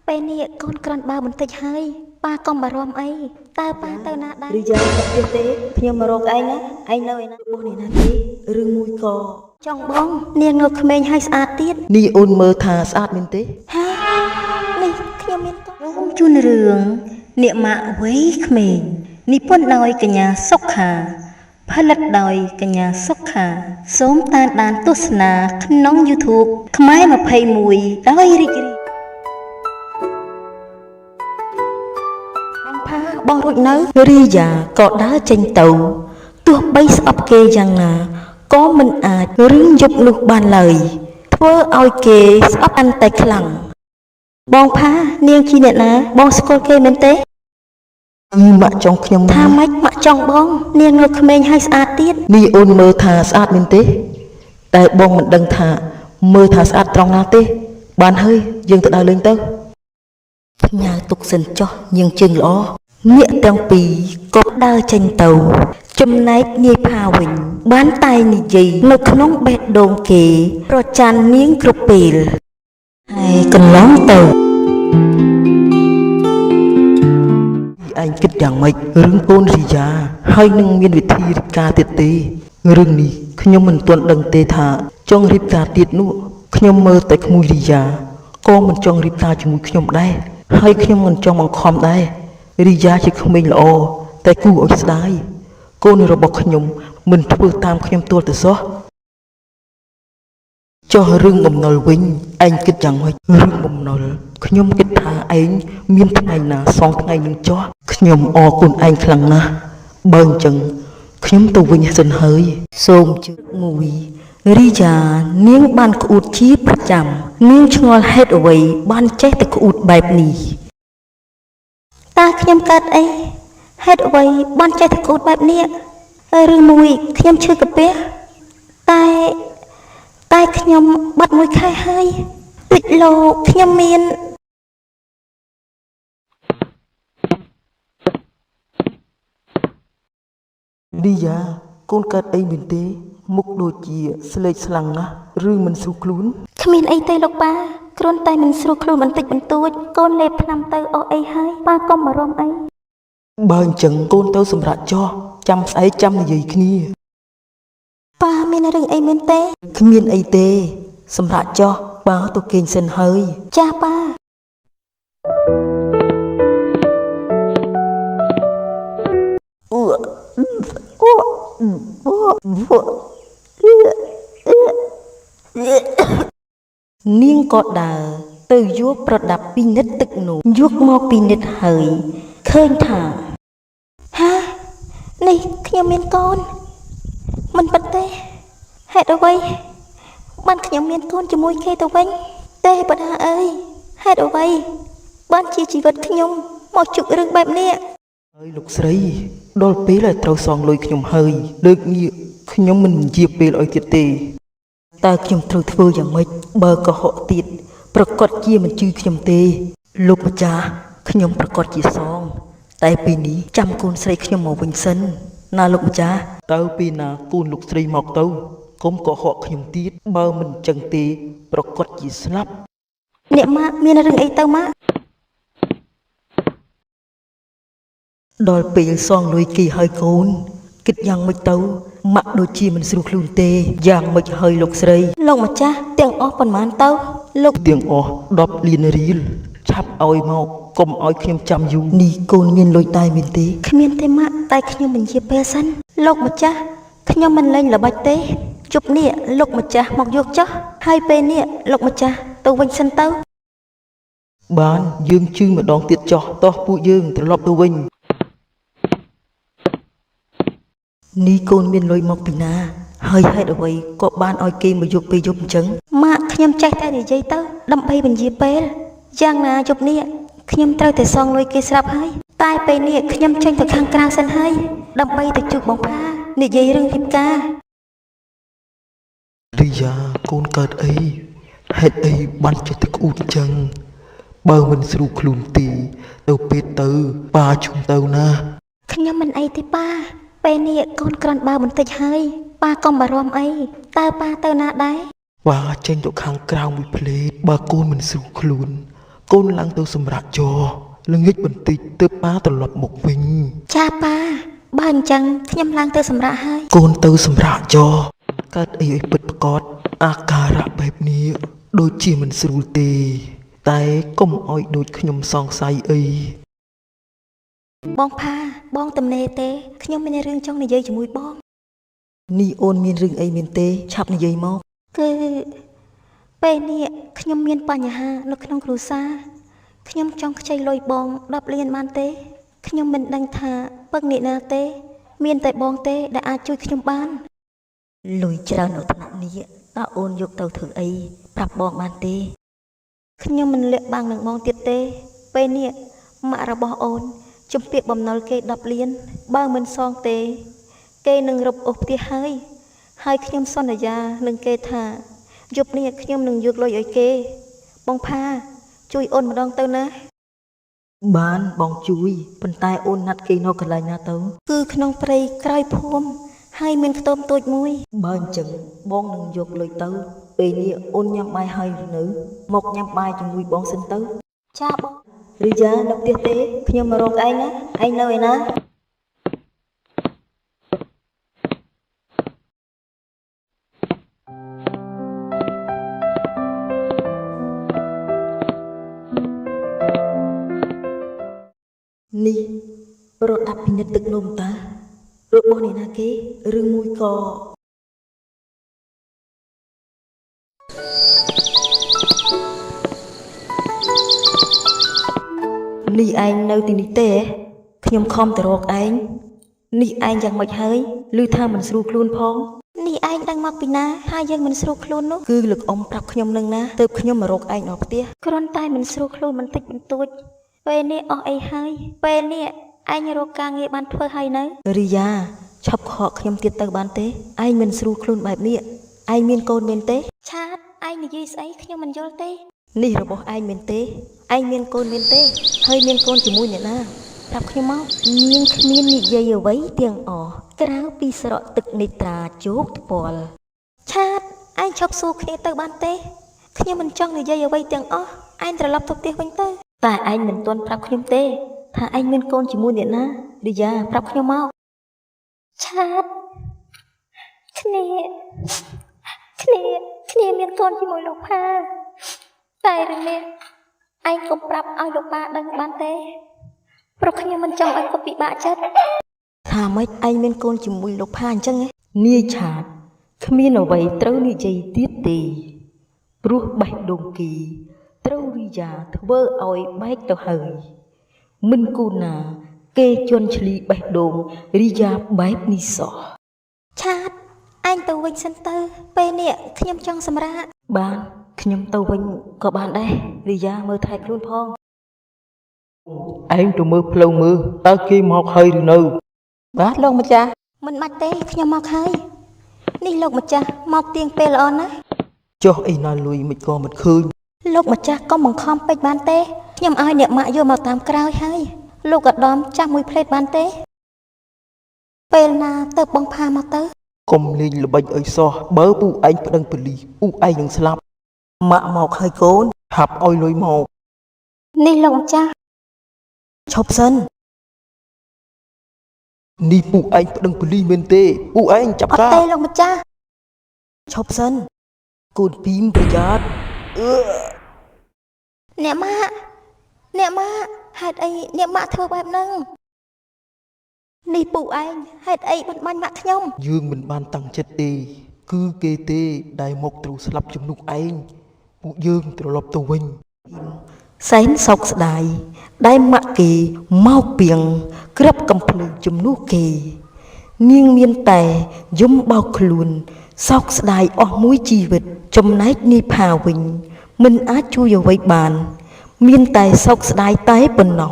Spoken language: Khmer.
ពេលនេះកូនក្រាន់បើបន្តិចហើយប៉ាកុំបារម្ភអីតើប៉ាទៅណាដែររីយ៉ាអត់ទេខ្ញុំមករកឯងណាឯងនៅឯណាបោះនេះណាទេឬមួយក៏ចង់បងនាងងើបក្មេងហើយស្អាតទៀតនេះអូនមើលថាស្អាតមែនទេហានេះខ្ញុំមានកូនរួមជូនរឿងអ្នកម៉ាក់វ័យក្មេងនិពន្ធដោយកញ្ញាសុខាផលិតដោយកញ្ញាសុខាសូមតាមដានទស្សនាក្នុង YouTube ខ្មែរ21ដោយរីករាយបងផាបងរួចនៅរីយ៉ាក៏ដើរចេញទៅទោះបីស្អប់គេយ៉ាងណាក៏មិនអាចរឿងយប់នោះបានឡើយធ្វើឲ្យគេស្អប់កាន់តែខ្លាំងបងផានាងជាអ្នកណាបងស្គាល់គេមែនទេម៉ាក់ចង់ខ្ញុំថាម៉េចម៉ាក់ចង់បងនាងងើបក្មេងហើយស្អាតទៀតនេះអូនមើលថាស្អាតមែនទេតែបងមិនដឹងថាមើលថាស្អាតត្រង់ណាទេបានហើយយើងទៅដើរលេងទៅផ្ញើទុកសិនចោះញៀងជើងល្អអ្នកទាំងពីរក៏ដើរចេញទៅចំណែកនាយផាវិញបានតែនិយាយនៅក្នុងបេះដូងគេប្រច័ណ្ឌនាងគ្រប់ពេលហើយកន្លងទៅឯងគិតយ៉ាងម៉េចរឿងកូនរីយ៉ាហើយនឹងមានវិធីរៀបការទៀតទេរឿងនេះខ្ញុំមិនទាន់ដឹងទេថាចង់រៀបការទៀតនោះខ្ញុំមើលតែក្មួយរីយ៉ាក៏មិនចង់រៀបការជាមួយខ្ញុំដែរហើយខ្ញុំមិនចង់បង្ខំដែររីយ៉ាជាក្មេងល្អតែគួរឲ្យស្ដាយកូនរបស់ខ្ញុំមិនធ្វើតាមខ្ញុំទាល់តែសោះចុះរឿងបំណុលវិញឯងគិតយ៉ាងម៉េចរឿងបំណុលខ្ញុំគិតថាឯងមានថ្ងៃណាសងថ្ងៃនឹងចោះខ្ញុំអរគុណឯងខ្លាំងណាស់បើអញ្ចឹងខ្ញុំទៅវិញសិនហើយសូមជើងមួយរីយ៉ានាងបានក្អួតជាប្រចាំនាងឆ្ងល់ហេតុអ្វីបានចេះតែក្អួតបែបនេះតើខ្ញុំកើតអីហេតុអ្វីបានចេះតែក្អួតបែបនេះឬមួយខ្ញុំឈឺកាពះតែខ្ញុំបាត់មួយខែហើយតិចលោកខ្ញុំមានឌីយ៉ាកូនកើតអីមែនទេមុខដូចជាស្លេកស្លាំងណាស់ឬមិនស្រួលខ្លួនគ្មានអីទេលោកប៉ាគ្រាន់តែមិនស្រួលខ្លួនបន្តិចបន្តួចកូនលេបថ្នាំទៅអស់អីហើយប៉ាកុំបារម្ភអីបើអញ្ចឹងកូនទៅសម្រាប់ចោះចាំស្អែកចាំនិយាយគ្នាប៉ាមានរឿងអីមែនទេគ្មានអីទេសម្រាប់ចោះបើទៅគេងសិនហើយចាប៉ានាងក៏ដើរទៅយកប្រដាប់ពីនិតទឹកនោះយកមកពីនិតហើយឃើញថាហានេះខ្ញុំមានកូនមិនពិតទេហេតុអ្វីបានខ្ញុំមានកូនជាមួយគេទៅវិញទេបដាអើយហេតុអ្វីបានជាជីវិតខ្ញុំមកជួបរឿងបែបនេះហើយលោកស្រីដល់ពេលហើយត្រូវសងលុយខ្ញុំហើយលើកងារខ្ញុំមិនជាពេលឲ្យទៀតទេតើខ្ញុំត្រូវធ្វើយ៉ាងម៉េចបើកុហកទៀតប្រកាសជាមិនជឿខ្ញុំទេលោកម្ចាស់ខ្ញុំប្រកាសជាសងតែពេលនេះចាំកូនស្រីខ្ញុំមកវិញសិនណាលោកម្ចាស់តើពេលណាកូនលោកស្រីមកទៅកុំកុហកខ្ញុំទៀតបើមិនចឹងទេប្រកាសជាស្លាប់អ្នកម៉ាក់មានរឿងអីទៅម៉ាក់ដល់ពេលសងលុយគេហើយកូនគិតយ៉ាងម៉េចទៅម៉ាក់ដូចជាមិនស្រួលខ្លួនទេយ៉ាងម៉េចហើយលោកស្រីលោកម្ចាស់ទាំងអស់ប៉ុន្មានទៅលោកទាំងអស់10លានរៀលឆាប់ឲ្យមកកុំឲ្យខ្ញុំចាំយូរនេះកូនមានលុយដែរមែនទេគ្មានទេម៉ាក់តែខ្ញុំបញ្ជាពេលសិនលោកម្ចាស់ខ្ញុំមិនលេងល្បិចទេជប់នេះលោកម្ចាស់មកយកចុះហើយពេលនេះលោកម្ចាស់ទៅវិញសិនទៅបានយើងជឿម្ដងទៀតចុះតោះពួកយើងត្រឡប់ទៅវិញនេះកូនមានលុយមកពីណាហើយហេតុអ្វីក៏បានឲ្យគេមកយកពេលយប់អញ្ចឹងម៉ាក់ខ្ញុំចេះតែនិយាយទៅដើម្បីបញ្ជាពេលយ៉ាងណាយប់នេះខ្ញុំត្រូវតែសងលុយគេស្រាប់ហើយតែពេលនេះខ្ញុំចេញទៅខាងក្រៅសិនហើយដើម្បីទៅជួបបងផានិយាយរឿងរៀបការរីយ៉ាកូនកើតអីហេតុអីបានចេះតែក្អួតអញ្ចឹងបើមិនស្រួលខ្លួនទេទៅពេទ្យទៅប៉ាជុំទៅណាខ្ញុំមិនអីទេប៉ាពេលនេះកូនក្រាន់បើបន្តិចហើយប៉ាកុំបារម្ភអីតើប៉ាទៅណាដែរប៉ាចេញទៅខាងក្រៅមួយភ្លេតបើកូនមិនស្រួលខ្លួន កូនឡើងទៅសម្រាប់ចល្ងាចបន្តិចទើបប៉ាត្រឡប់មកវិញ ចាប៉ាបើអញ្ចឹងខ្ញុំឡើងទៅសម្រាប់ហើយក ូនទៅសម្រាប់ចកើតអីឲ្យពិតប្រកបអាការៈបែបនេះដូចជាមិនស្រួលទេតែកុំឲ្យដូចខ្ញុំសង្ស័យអី បងផាបងទំនេរទេខ្ញុំមានរឿងចង់និយាយជាមួយបង នេះអូនមានរឿងអីមែនទេឆាប់និយាយមក គឺពេលនេះខ្ញុំមានបញ្ហានៅក្នុងគ្រួសារខ្ញុំចង់ខ្ចីលុយបង10លានបានទេខ្ញុំមិនដឹងថាពឹកអ្នកណាទេមានតែបងទេដែលអាចជួយខ្ញុំបាន លុយច្រើននៅថ្នាក់នេះតើអូនយកទៅធ្វើអីប្រាប់បងបានទេ ខ្ញុំមិនលាក់បាំងនឹងបងទៀតទេពេលនេះម៉ាក់របស់អូនជំពាក់បំណុលគេ10លានបើមិនសងទេគេនឹងរឹបអូសផ្ទះហើយខ្ញុំសន្យានឹងគេថាយប់នេះខ្ញុំនឹងយកលុយឲ្យគេបងផាជួយអូនម្ដងទៅណា បានបងជួយប៉ុន្តែអូនណាត់គេនៅកន្លែងណាទៅ គឺក្នុងព្រៃក្រោយភូមិហើយមានខ្ទមតូចមួយ បើអញ្ចឹងបងនឹងយកលុយទៅពេលនេះអូនញ៉ាំបាយហើយឬនៅមកញ៉ាំបាយជាមួយបងសិនទៅ ចាបង ឬយ៉ានៅផ្ទះទេខ្ញុំមករកឯងណាឯងនៅឯណា នេះរត់ដាក់ពិនិត្យទឹកនំតារបស់អ្នកណាគេឬមួយក៏នេះឯងនៅទីនេះទេខ្ញុំខំទៅរកឯងនេះឯងយ៉ាងម៉េចហើយឮថាមិនស្រួលខ្លួនផង នេះឯងដឹងមកពីណាហើយយើងមិនស្រួលខ្លួននោះ គឺលោកអ៊ំប្រាប់ខ្ញុំនឹងណាទើបខ្ញុំមករកឯងដល់ផ្ទះ គ្រាន់តែមិនស្រួលខ្លួនបន្តិចបន្តួចពេលនេះអស់អីហើយពេលនេះឯងរកការងារបានធ្វើហើយនៅ រីយ៉ាឆាប់ខកខ្ញុំទៀតទៅបានទេឯងមិនស្រួលខ្លួនបែបនេះឯងមានកូនមែនទេ ឆាតឯងនិយាយស្អីខ្ញុំមិនយល់ទេ នេះរបស់ឯងមែនទេឯងមានកូនមែនទេហើយមានកូនជាមួយអ្នកណាប្រាប់ខ្ញុំមក នាងគ្មាននិយាយអ្វីទាំងអស់ក្រៅពីស្រក់ទឹកនេត្រាជោគថ្ពាល់ ឆាតឯងឈប់សួរគ្នាទៅបានទេខ្ញុំមិនចង់និយាយអ្វីទាំងអស់ឯងត្រឡប់ទៅផ្ទះវិញទៅ តែឯងមិនទាន់ប្រាប់ខ្ញុំទេថាឯងមានកូនជាមួយអ្នកណារីយ៉ាប្រាប់ខ្ញុំមក ឆាតគ្នាមានកូនជាមួយលោកផាតែរឿងនេះឯងកុំប្រាប់ឲ្យលោកប៉ាដឹងបានទេព្រោះខ្ញុំមិនចង់ឲ្យគាត់ពិបាកចិត្ត ថាម៉េចឯងមានកូនជាមួយលោកផាអញ្ចឹងហ៎នាយឆាតគ្មានអ្វីត្រូវនិយាយទៀតទេព្រោះបេះដូងគីត្រូវរីយ៉ាធ្វើឲ្យបែកទៅហើយមិនគូណាគេជន់ឈ្លីបេះដូងរីយ៉ាបែបនេះសោះ ឆាតឯងទៅវិញសិនទៅពេលនេះខ្ញុំចង់សម្រាក បានខ្ញុំទៅវិញក៏បានដែររីយ៉ាមើលថែខ្លួនផងឯងទៅមើលផ្លូវមើលតើគេមកហើយឬនៅបាទលោកម្ចាស់ មិនបាច់ទេខ្ញុំមកហើយនេះលោកម្ចាស់មកទៀងពេលល្អណាស់ ចុះអីណាលុយមិនក៏មិនឃើញ លោកម្ចាស់កុំបង្ខំពេកបានទេខ្ញុំឲ្យអ្នកម៉ាក់យកមកតាមក្រោយហើយលោកឧត្តមចាស់មួយផ្លេតបានទេពេលណាទៅបងផាមកទៅ កុំលេងល្បិចអីសោះបើពូឯងប្តឹងប៉ូលីសពូឯងនឹងស្លាប់ម៉ាក់មកហើយកូនហាប់ឲ្យលុយមក នេះលោកម្ចាស់ ឈប់សិននេះពូឯងប្តឹងប៉ូលីសមែនទេពូឯងចាប់ អត់ ការ ទេលោកម្ចាស់ ឈប់សិនគូនពីមប្រយ័ត្ន អ្នកម៉ាក់ហេតុអីអ្នកម៉ាក់ធ្វើបែបហ្នឹងនេះពូឯងហេតុអីបានបាញ់ម៉ាក់ខ្ញុំ យើងមិនបានតាំងចិត្តទេគឺគេទេដែលមកត្រូវស្លាប់ជំនួសឯងពួកយើងត្រឡប់ទៅវិញសែនសោកស្ដាយដែលម៉ាក់គេមកពីងក្របកំភ្លើងជំនួសគេនាងមានតែយំបោកខ្លួនសោកស្ដាយអស់មួយជីវិតចំណែកនាយផាវិញមិនអាចជួយអ្វីបានមានតែសោកស្ដាយតែប៉ុណ្ណោះ